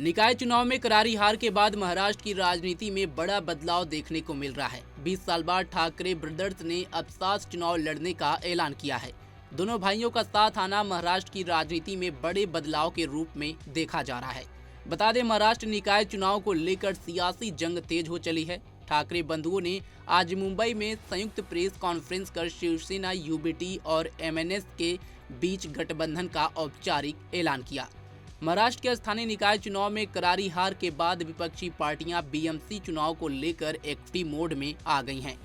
निकाय चुनाव में करारी हार के बाद महाराष्ट्र की राजनीति में बड़ा बदलाव देखने को मिल रहा है। 20 साल बाद ठाकरे ब्रदर्स ने अब साथ चुनाव लड़ने का ऐलान किया है। दोनों भाइयों का साथ आना महाराष्ट्र की राजनीति में बड़े बदलाव के रूप में देखा जा रहा है। बता दें, महाराष्ट्र निकाय चुनाव को लेकर सियासी जंग तेज हो चली है। ठाकरे बंधुओं ने आज मुंबई में संयुक्त प्रेस कॉन्फ्रेंस कर शिवसेना, यूबीटी और एमएनएस के बीच गठबंधन का औपचारिक ऐलान किया। महाराष्ट्र के स्थानीय निकाय चुनाव में करारी हार के बाद विपक्षी पार्टियां बीएमसी चुनाव को लेकर एक्टिव मोड में आ गई हैं।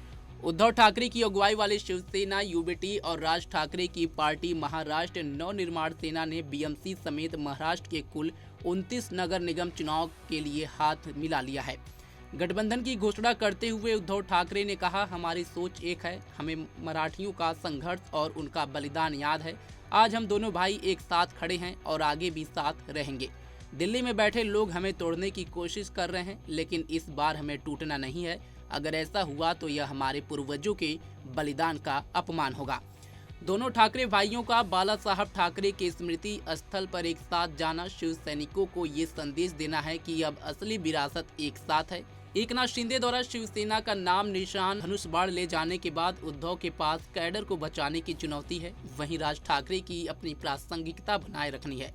उद्धव ठाकरे की अगुवाई वाले शिवसेना, यूबीटी और राज ठाकरे की पार्टी महाराष्ट्र नवनिर्माण सेना ने बीएमसी समेत महाराष्ट्र के कुल 29 नगर निगम चुनाव के लिए हाथ मिला लिया है। गठबंधन की घोषणा करते हुए उद्धव ठाकरे ने कहा, हमारी सोच एक है, हमें मराठियों का संघर्ष और उनका बलिदान याद है। आज हम दोनों भाई एक साथ खड़े हैं और आगे भी साथ रहेंगे। दिल्ली में बैठे लोग हमें तोड़ने की कोशिश कर रहे हैं, लेकिन इस बार हमें टूटना नहीं है। अगर ऐसा हुआ तो यह हमारे पूर्वजों के बलिदान का अपमान होगा। दोनों ठाकरे भाइयों का बाला साहब ठाकरे के स्मृति स्थल पर एक साथ जाना शिव सैनिकों को ये संदेश देना है कि अब असली विरासत एक साथ है। एकनाथ शिंदे द्वारा शिवसेना का नाम निशान धनुष बाण ले जाने के बाद उद्धव के पास कैडर को बचाने की चुनौती है। वहीं राज ठाकरे की अपनी प्रासंगिकता बनाए रखनी है।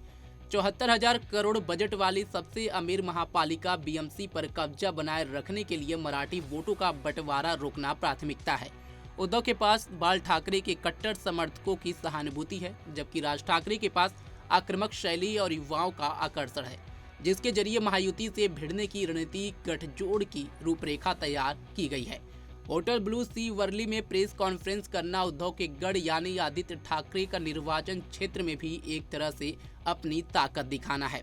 74,000 करोड़ बजट वाली सबसे अमीर महापालिका बीएमसी पर कब्जा बनाए रखने के लिए मराठी वोटों का बंटवारा रोकना प्राथमिकता है। उद्धव के पास बाल ठाकरे के कट्टर समर्थकों की सहानुभूति है, जबकि राज ठाकरे के पास आक्रामक शैली और युवाओं का आकर्षण है, जिसके जरिए महायुति से भिड़ने की रणनीति गठजोड़ की रूपरेखा तैयार की गई है। होटल ब्लू सी वर्ली में प्रेस कॉन्फ्रेंस करना उद्धव के गढ़ यानी आदित्य ठाकरे का निर्वाचन क्षेत्र में भी एक तरह से अपनी ताकत दिखाना है।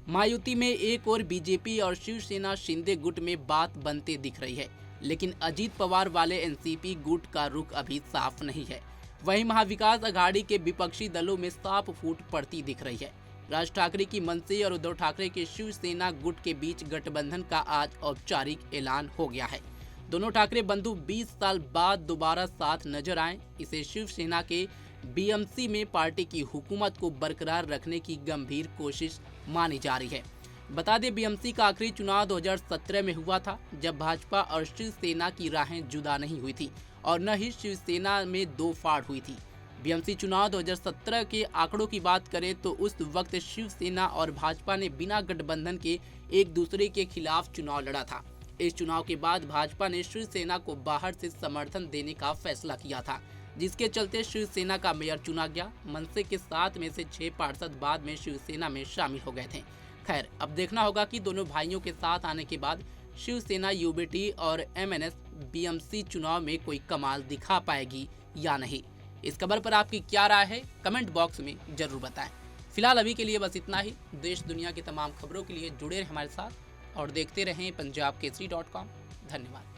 महायुति में एक और बीजेपी और शिवसेना शिंदे गुट में बात बनते दिख रही है, लेकिन अजीत पवार वाले एनसीपी गुट का रुख अभी साफ नहीं है। वहीं महाविकास अघाड़ी के विपक्षी दलों में साफ फूट पड़ती दिख रही है। राज ठाकरे की मनसे और उद्धव ठाकरे के शिवसेना गुट के बीच गठबंधन का आज औपचारिक ऐलान हो गया है। दोनों ठाकरे बंधु 20 साल बाद दोबारा साथ नजर आए। इसे शिवसेना के बीएमसी में पार्टी की हुकूमत को बरकरार रखने की गंभीर कोशिश मानी जा रही है। बता दें, बीएमसी का आखिरी चुनाव 2017 में हुआ था, जब भाजपा और शिवसेना की राहें जुदा नहीं हुई थी और न ही शिवसेना में दो फाड़ हुई थी। बीएमसी चुनाव 2017 के आंकड़ों की बात करें तो उस वक्त शिवसेना और भाजपा ने बिना गठबंधन के एक दूसरे के खिलाफ चुनाव लड़ा था। इस चुनाव के बाद भाजपा ने शिवसेना को बाहर से समर्थन देने का फैसला किया था, जिसके चलते शिवसेना का मेयर चुना गया। मनसे के 7 में से 6 पार्षद बाद में शिवसेना में शामिल हो गए थे। खैर, अब देखना होगा कि दोनों भाइयों के साथ आने के बाद शिवसेना, यूबीटी और एमएनएस बीएमसी चुनाव में कोई कमाल दिखा पाएगी या नहीं। इस खबर पर आपकी क्या राय है, कमेंट बॉक्स में जरूर बताएं। फिलहाल अभी के लिए बस इतना ही। देश दुनिया की तमाम खबरों के लिए जुड़े रहें हमारे साथ और देखते रहें पंजाबकेसरी.com। धन्यवाद।